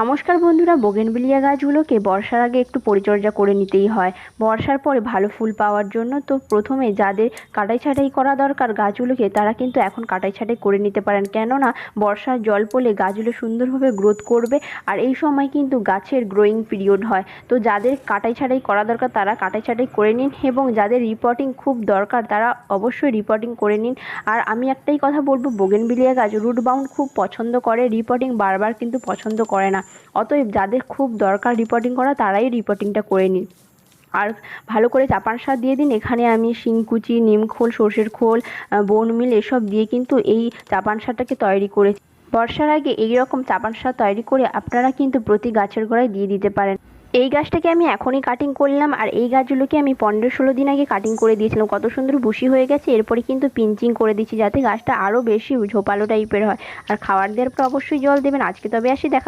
নমস্কার বন্ধুরা, বোগেনভিলিয়া গাছগুলোকে বর্ষার আগে একটু পরিচর্যা করে নিতেই হয় বর্ষার পরে ভালো ফুল পাওয়ার জন্য। তো প্রথমে যাদের কাটাই ছাঁটাই করা দরকার গাছগুলোকে, তারা কিন্তু এখন কাটাই ছাঁটাই করে নিতে পারেন, কেননা বর্ষার জল পড়লে গাছগুলো সুন্দরভাবে গ্রোথ করবে। আর এই সময় কিন্তু গাছের গ্রোয়িং পিরিয়ড হয়। তো যাদের কাটাই ছাঁটাই করা দরকার তারা কাটাই ছাঁটাই করে নিন, এবং যাদের রিপোর্টিং খুব দরকার তারা অবশ্যই রিপোর্টিং করে নিন। আর আমি একটাই কথা বলবো, বোগেনভিলিয়া গাছ রুট বাউন্ড খুব পছন্দ করে, রিপোর্টিং বারবার কিন্তু পছন্দ করে না। অতএব যাদের খুব দরকার রিপোর্টিং করা তারাই রিপোর্টিংটা করে নিন। আর ভালো করে চাপান সার দিয়ে দিন। এখানে আমি শিংকুচি, নিমখোল, সর্ষের খোল, বোন মিল এসব দিয়ে কিন্তু এই চাপান সারটাকে তৈরি করেছি। বর্ষার আগে এই রকম চাপান সার তৈরি করে আপনারা কিন্তু প্রতি গাছের গোড়ায় দিয়ে দিতে পারেন। এই গাছটাকে আমি এখনই কাটিং করলাম, আর এই গাছগুলোকে আমি 15-16 দিন আগে কাটিং করে দিয়েছিলাম। কত সুন্দর বুশি হয়ে গেছে। এরপরে কিন্তু পিঞ্চিং করে দিচ্ছি যাতে গাছটা আরও বেশি ঝোপালো টাইপের হয়। আর খাবার দেওয়ার পর অবশ্যই জল দেবেন। আজকে তবে আসি, দেখা